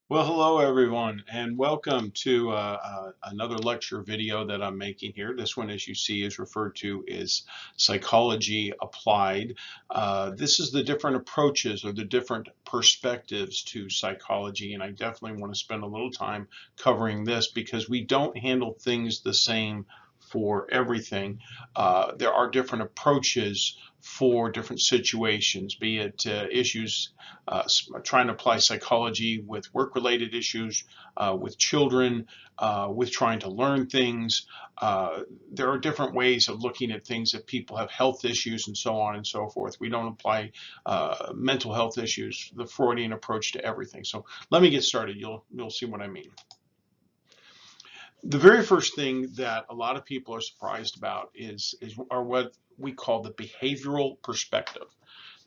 Well, hello everyone, and welcome to another lecture video that I'm making here. This one, as you see, is referred to as Psychology Applied. This is the different approaches or the different perspectives to psychology, and I definitely want to spend a little time covering this because we don't handle things the same for everything. There are different approaches for different situations, be it issues trying to apply psychology with work-related issues, with children, with trying to learn things. There are different ways of looking at things if people have health issues and so on and so forth. We don't apply mental health issues, the Freudian approach to everything. So let me get started. You'll see what I mean. The very first thing that a lot of people are surprised about are what we call the behavioral perspective.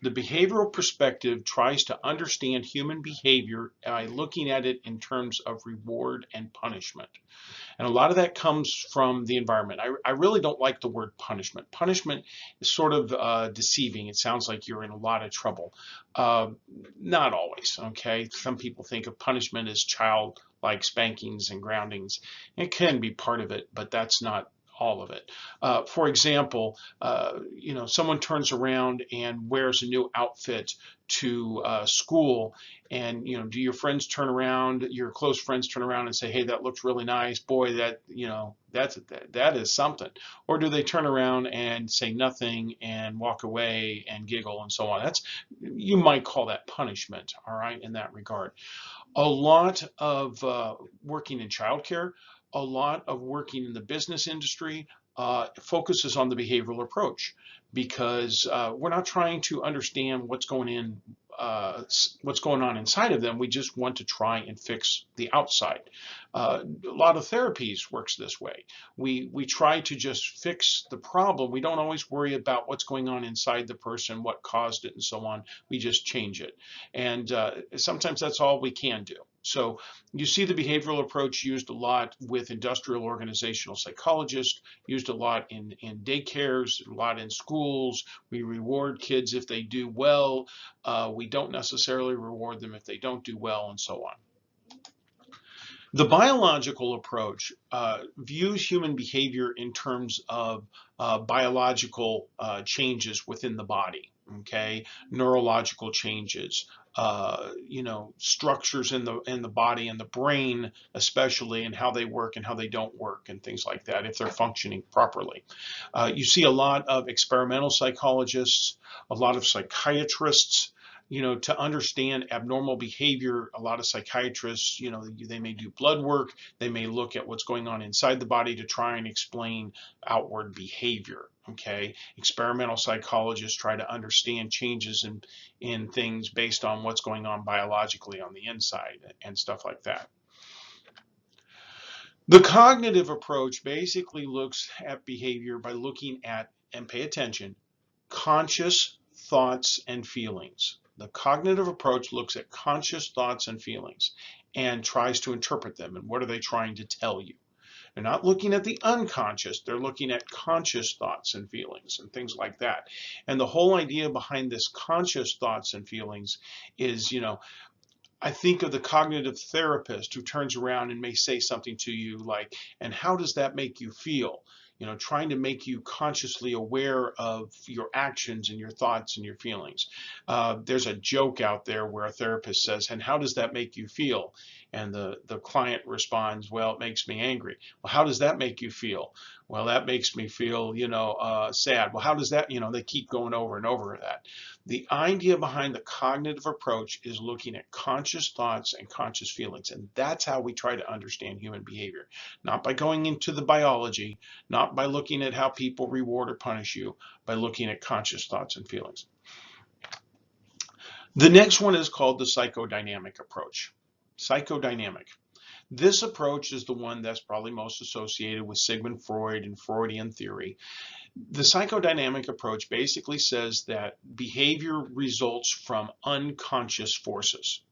The behavioral perspective tries to understand human behavior by looking at it in terms of reward and punishment. And a lot of that comes from the environment. I really don't like the word punishment. Punishment is sort of deceiving. It sounds like you're in a lot of trouble. Uh, Not always, okay? Some people think of punishment as child-like spankings and groundings. It can be part of it, but that's not all of it. For example, someone turns around and wears a new outfit to school, and do your friends turn around, your close friends turn around and say, hey, that looks really nice, boy, that is something? Or do they turn around and say nothing and walk away and giggle and so on? You might call that punishment, all right, in that regard. A lot of working in childcare, a lot of working in the business industry focuses on the behavioral approach because we're not trying to understand what's going on inside of them. We just want to try and fix the outside. A lot of therapies works this way. We try to just fix the problem. We don't always worry about what's going on inside the person, what caused it, and so on. We just change it, and sometimes that's all we can do. So you see the behavioral approach used a lot with industrial organizational psychologists, used a lot in daycares, a lot in schools. We reward kids if they do well. We don't necessarily reward them if they don't do well, and so on. The biological approach views human behavior in terms of biological changes within the body, okay, neurological changes, structures in the body and the brain, especially, and how they work and how they don't work, and things like that, if they're functioning properly. You see a lot of experimental psychologists, a lot of psychiatrists, to understand abnormal behavior. A lot of psychiatrists, they may do blood work, they may look at what's going on inside the body to try and explain outward behavior. Okay, experimental psychologists try to understand changes in things based on what's going on biologically on the inside and stuff like that. The cognitive approach basically looks at behavior by looking at, and pay attention, conscious thoughts and feelings. The cognitive approach looks at conscious thoughts and feelings and tries to interpret them. And what are they trying to tell you? They're not looking at the unconscious, they're looking at conscious thoughts and feelings and things like that. And the whole idea behind this conscious thoughts and feelings is, I think of the cognitive therapist who turns around and may say something to you like, and how does that make you feel? Trying to make you consciously aware of your actions and your thoughts and your feelings. There's a joke out there where a therapist says, and how does that make you feel? And the client responds, well, it makes me angry. Well, how does that make you feel? Well, that makes me feel, sad. Well, how does that, they keep going over and over that. The idea behind the cognitive approach is looking at conscious thoughts and conscious feelings. And that's how we try to understand human behavior. Not by going into the biology, not by looking at how people reward or punish you, by looking at conscious thoughts and feelings. The next one is called the psychodynamic approach. Psychodynamic. This approach is the one that's probably most associated with Sigmund Freud and Freudian theory. The psychodynamic approach basically says that behavior results from unconscious forces.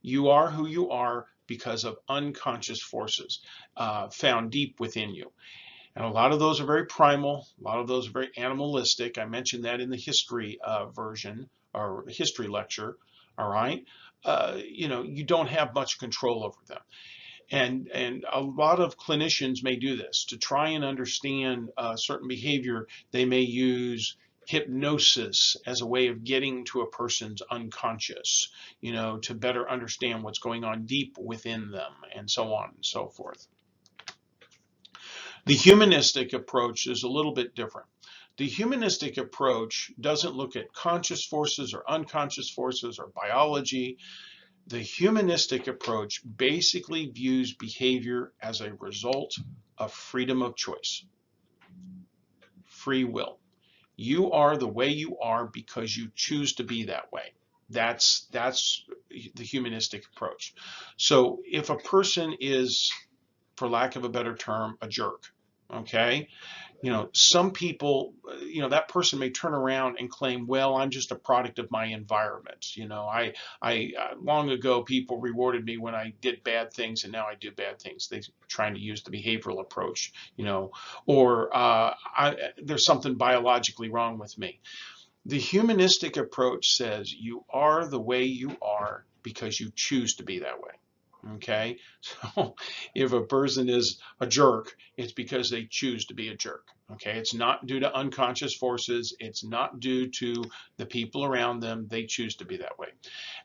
You are who you are because of unconscious forces found deep within you. And a lot of those are very primal, a lot of those are very animalistic. I mentioned that in the history version or history lecture. all right, you don't have much control over them. And a lot of clinicians may do this to try and understand certain behavior. They may use hypnosis as a way of getting to a person's unconscious, to better understand what's going on deep within them, and so on and so forth. The humanistic approach is a little bit different. The humanistic approach doesn't look at conscious forces or unconscious forces or biology. The humanistic approach basically views behavior as a result of freedom of choice, free will. You are the way you are because you choose to be that way. That's the humanistic approach. So if a person is, for lack of a better term, a jerk, okay, some people, that person may turn around and claim, well, I'm just a product of my environment. I long ago, people rewarded me when I did bad things, and now I do bad things. They're trying to use the behavioral approach, or there's something biologically wrong with me. The humanistic approach says you are the way you are because you choose to be that way. Okay, so if a person is a jerk, it's because they choose to be a jerk. Okay, it's not due to unconscious forces. It's not due to the people around them. They choose to be that way.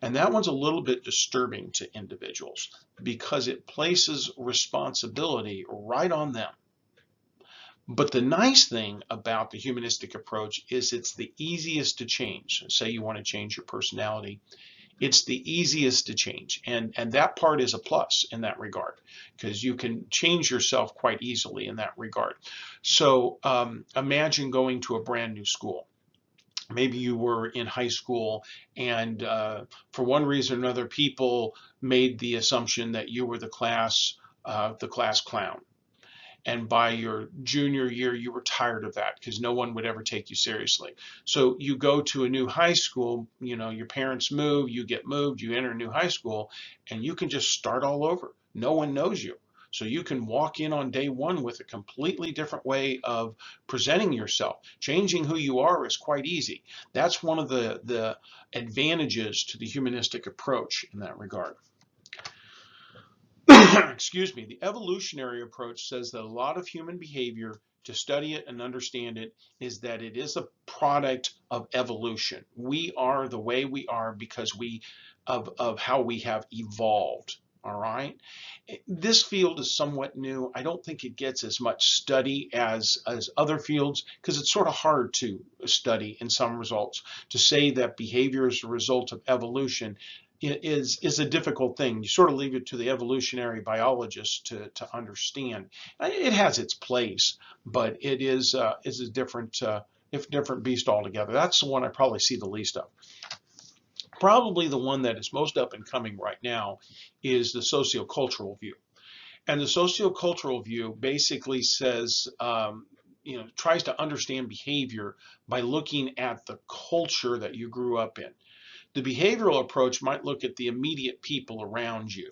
And that one's a little bit disturbing to individuals because it places responsibility right on them. But the nice thing about the humanistic approach is it's the easiest to change. Say you want to change your personality. It's the easiest to change, and that part is a plus in that regard, because you can change yourself quite easily in that regard. So imagine going to a brand new school. Maybe you were in high school, and for one reason or another, people made the assumption that you were the class clown. And by your junior year, you were tired of that because no one would ever take you seriously. So you go to a new high school, your parents move, you get moved, you enter a new high school, and you can just start all over. No one knows you. So you can walk in on day one with a completely different way of presenting yourself. Changing who you are is quite easy. That's one of the advantages to the humanistic approach in that regard. Excuse me, the evolutionary approach says that a lot of human behavior, to study it and understand it, is that it is a product of evolution. We are the way we are because of how we have evolved. All right. This field is somewhat new. I don't think it gets as much study as other fields because it's sort of hard to study in some results. To say that behavior is a result of evolution is a difficult thing. You sort of leave it to the evolutionary biologists to understand. It has its place, but it is a different beast altogether. That's the one I probably see the least of. Probably the one that is most up and coming right now is the sociocultural view. And the sociocultural view basically says, tries to understand behavior by looking at the culture that you grew up in. The behavioral approach might look at the immediate people around you,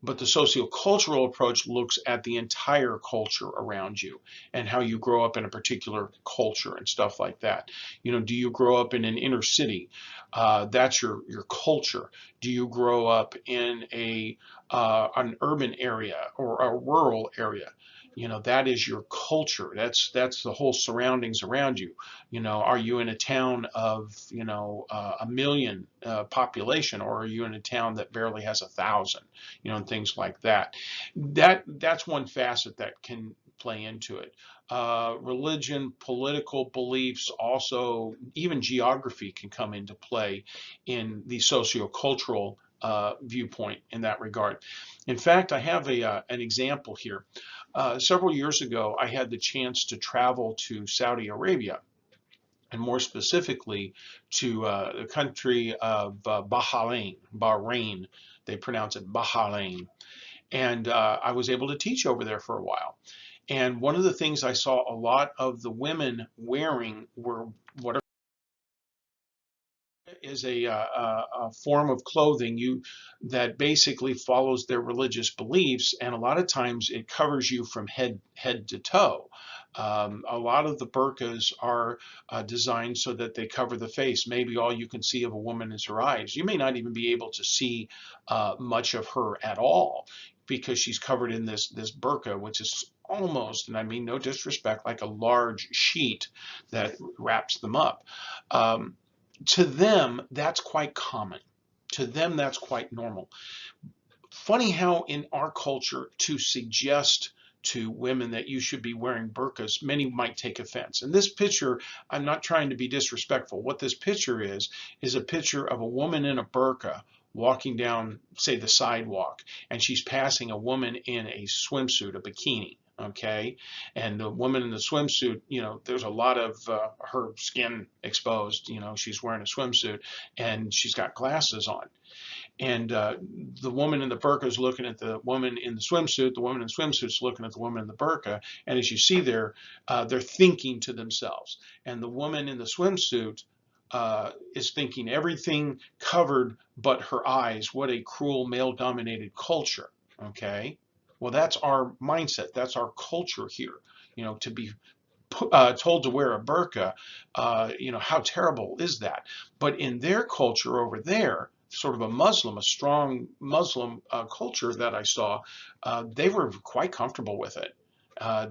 but the sociocultural approach looks at the entire culture around you and how you grow up in a particular culture and stuff like that. Do you grow up in an inner city? That's your culture. Do you grow up in an urban area or a rural area? That is your culture. That's the whole surroundings around you. Are you in a town of a million population, or are you in a town that barely has 1,000? And things like that. That's one facet that can play into it. Religion, political beliefs, also even geography can come into play in the sociocultural viewpoint in that regard. In fact, I have an example here. Several years ago, I had the chance to travel to Saudi Arabia, and more specifically to the country of Bahrain. They pronounce it Bahrain. And I was able to teach over there for a while. And one of the things I saw a lot of the women wearing were what is a form of clothing that basically follows their religious beliefs, and a lot of times it covers you from head to toe. A lot of the burqas are designed so that they cover the face. Maybe all you can see of a woman is her eyes. You may not even be able to see much of her at all because she's covered in this burqa, which is almost, and I mean no disrespect, like a large sheet that wraps them up. Um, to them, that's quite common. To them, that's quite normal. Funny how in our culture to suggest to women that you should be wearing burqas, many might take offense. And this picture, I'm not trying to be disrespectful. What this picture is a picture of a woman in a burqa walking down, say, the sidewalk, and she's passing a woman in a swimsuit, a bikini. Okay, and the woman in the swimsuit, there's a lot of her skin exposed. She's wearing a swimsuit and she's got glasses on. And the woman in the burqa is looking at the woman in the swimsuit. The woman in the swimsuit is looking at the woman in the burqa. And as you see there, they're thinking to themselves. And the woman in the swimsuit is thinking everything covered but her eyes. What a cruel male-dominated culture. Okay, well, that's our mindset. That's our culture here. To be told to wear a burqa, how terrible is that? But in their culture over there, sort of a strong Muslim culture that I saw, they were quite comfortable with it.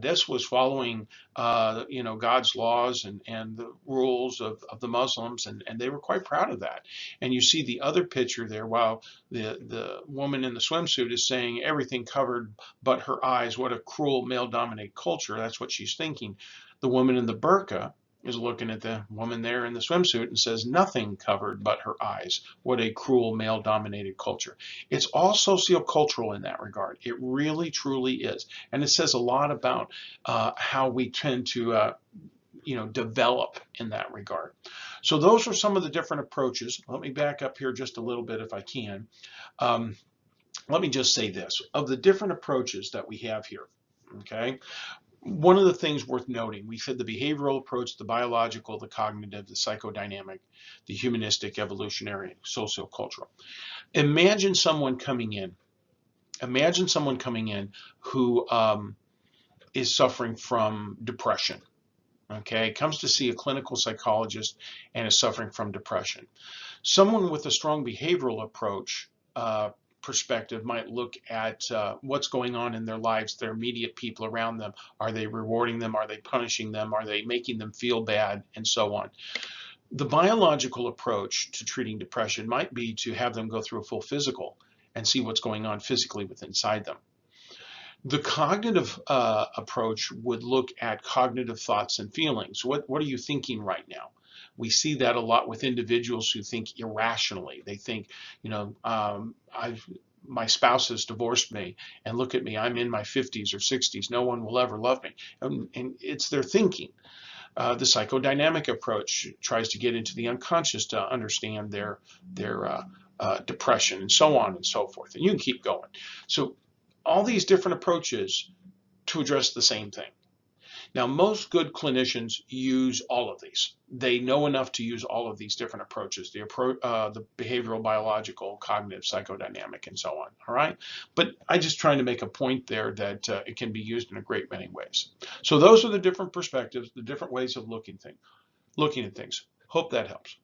This was following, God's laws and the rules of the Muslims, and they were quite proud of that. And you see the other picture there, while the woman in the swimsuit is saying everything covered but her eyes. What a cruel male-dominated culture. That's what she's thinking. The woman in the burqa is looking at the woman there in the swimsuit and says nothing covered but her eyes. What a cruel male-dominated culture. It's all sociocultural in that regard. It really, truly is. And it says a lot about how we tend to develop in that regard. So those are some of the different approaches. Let me back up here just a little bit if I can. Let me just say this. Of the different approaches that we have here, okay, one of the things worth noting, we said the behavioral approach, the biological, the cognitive, the psychodynamic, the humanistic, evolutionary, sociocultural. Imagine someone coming in. Imagine someone coming in who is suffering from depression. Okay, comes to see a clinical psychologist and is suffering from depression. Someone with a strong behavioral approach perspective might look at what's going on in their lives, their immediate people around them. Are they rewarding them? Are they punishing them? Are they making them feel bad? And so on. The biological approach to treating depression might be to have them go through a full physical and see what's going on physically within inside them. The cognitive approach would look at cognitive thoughts and feelings. What are you thinking right now? We see that a lot with individuals who think irrationally. They think, my spouse has divorced me, and look at me, I'm in my 50s or 60s, no one will ever love me. And it's their thinking. The psychodynamic approach tries to get into the unconscious to understand their depression and so on and so forth. And you can keep going. So all these different approaches to address the same thing. Now, most good clinicians use all of these. They know enough to use all of these different approaches, the behavioral, biological, cognitive, psychodynamic, and so on, all right? But I'm just trying to make a point there that it can be used in a great many ways. So those are the different perspectives, the different ways of looking at things. Hope that helps.